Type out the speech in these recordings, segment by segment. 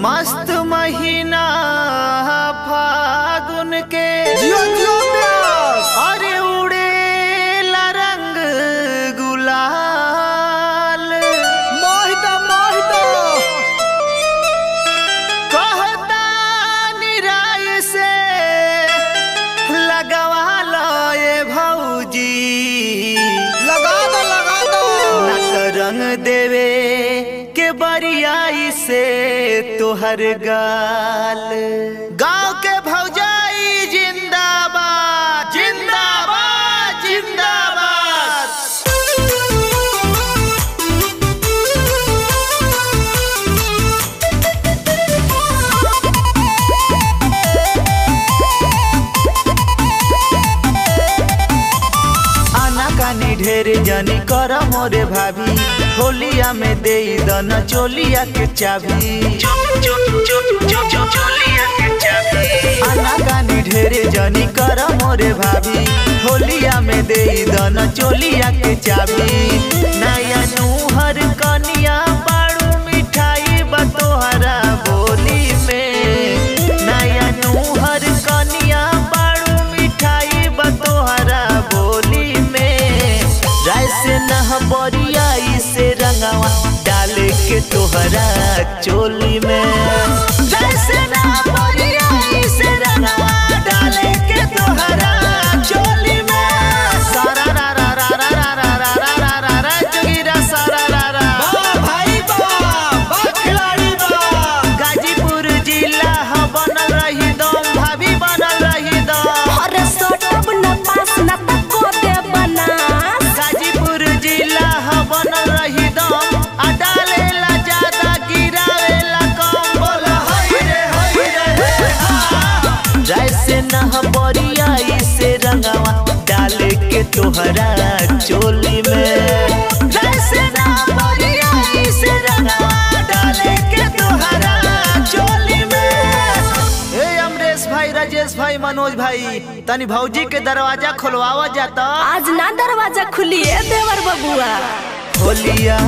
मस्त महीना फागुन के अरे उड़ेला रंग गुलाल मोहिता मोहिता कहता निराय से लगवा लो ये भौजी लगा दो नक रंग देवे के बरियाई से तोहर गाल गाँव के भौजाई जिंदाबाद जिंदाबाद जिंदाबाद। आना कानी ढेर जानी कर मोरे भाभी होलिया में दे दन चोलिया के चाबी आना कानी ढेरे जानी कर मोरे भाभी होलिया में दे दन चोलिया के चाबी नया नूहर कनिया बाड़ू मिठाई बतोहरा बोली में नया नूहर कनिया बाड़ू मिठाई बतोहरा बोली में राय से नह बरियाई से रंगवा डाले के तोहरा चोली में राय से नह बरियाई से रंगवा डाले के तोहरा चोली में सारा रा रा रा रा रा रा रा रा रा रा रा जोगिरा सारा रा रा भाई बा खिलाड़ी बा गाजीपुर जिला ह बनल रही दम भाभी बनल रही दम अरे सोटब न पास न तको दे बनास गाजीपुर जिला ह बनल रही दम आ डालेला ज्यादा गिरावेला कम बोला हाय रे राय से नह बरियाई से रंगवा डाले के तोहरा चोली में राय से नह बरियाई से रंगवा डाले के तोहरा चोली में। ए अमरेश भाई राजेश भाई मनोज भाई तनी भौजी के दरवाजा खोलवावा जाता आज ना दरवाजा खुलिए देवर बबुआ होलिया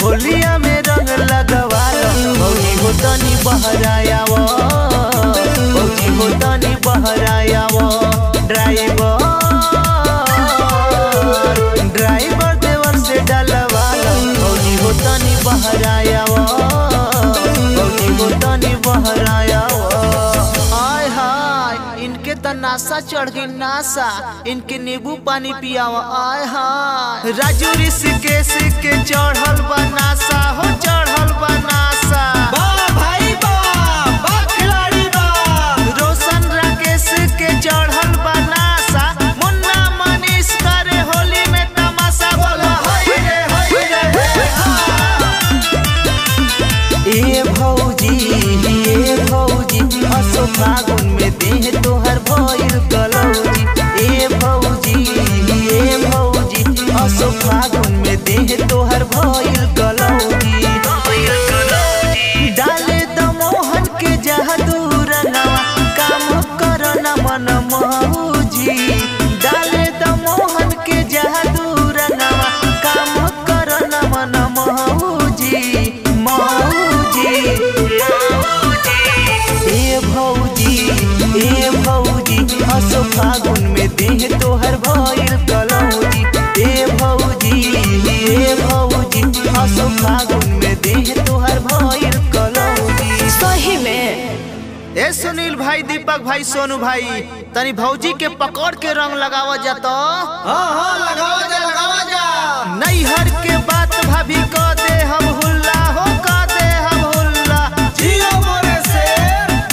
होलिया में रंग लगवा लो भौजी हो तनी बहरायावो भौजी हो तनी बहरायावो ड्राइवर देवर से डलवा लो भौजी हो तनी बहरायावो भौजी हो तनी बहरायावो। आय हाय इनके त नासा चढ़ गई नासा इनके नींबू पानी पियावा आय हाय राजू ऋषिकेश के चढ़ल बा नासा हो चढ़ल बा नासा भाई बा खिलाड़ी बा रोशन राकेश के चढ़ल बा नासा मुन्ना मनीष करे होली में तमाशा बोला हाय रे ए भौजी असो फागुन में देह तोहर भइल कलौजी ए भौजी असो फागुन में देह तोहर भइल कलौजी डाले द मोहन के जादू रंगवा काम कर न मन मौजी डाले द मोहन के जादू रंगवा काम कर न मन मौजी ए भौजी असो फागुन में देह तोहर भइल कलौजी ए भौजी असो फागुन में देह तोहर भइल कलौजी। सही में ए सुनील भाई दीपक भाई सोनू भाई तनी भौजी के पकड़ के रंग लगावा जाता हाँ लगावा जा नैहर के बात भाभी क दे हम हुल्ला हो क दे हम हुल्ला जियो मोरे से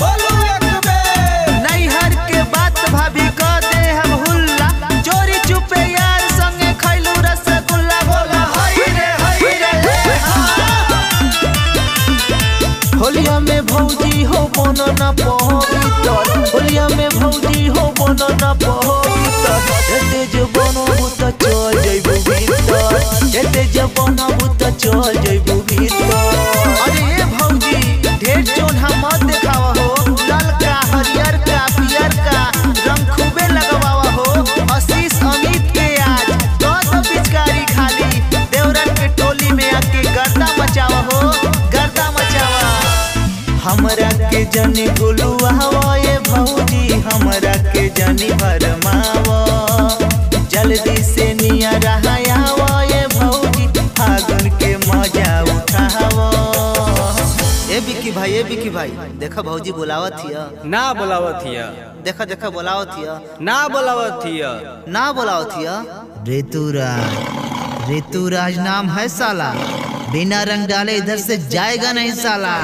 बोलू एक बेर नैहर के बात भाभी क दे हम हुल्ला चोरी चुपे यार संगे खैलू रसगुल्ला बोला हाय रे होलिया में भौजी हो बनो न पवित्र होलिया में भौजी हो बनो न पवित्र एते जो बनो भूत चल जइबू भीतर एते जो बनो भूत चल जइबू भीतर अरे ए भौजी ढेर जोन हम मत देखावा हो लाल का हरियर का पियर का रंग खूबे लगवावा हो आशीष अमित के आज तो पिचकारी खाली देवरन के टोली में आके गर्दा मचावा हो जनी भुलुआवा ये भौजी हमरा के जनी भरमावा जल्दी से निया रहायावा ये भौजी फागुन के मजा उठावा। ए बिकी भाई देखा भौजी बुलावत हिया। ना बुलावत हिया। देखा देखा बुलावत हिया। ना बुलावत हिया। ना बुलावत हिया। ऋतुराज नाम है साला, बिना रंग डाले इधर से जाएगा नहीं साला।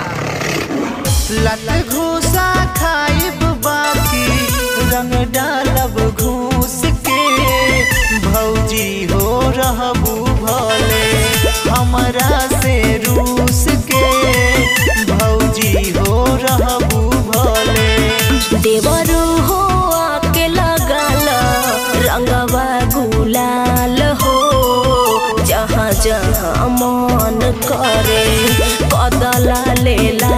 लत घूसा खाइब बाकी रंग डालब घूस के भौजी हो रहबू भले हमरा से रूस के भौजी हो रहबू भले। देवरू हो आके लगाल रंगवा गुलाल हो जहाँ जहाँ मन करे कदला लेला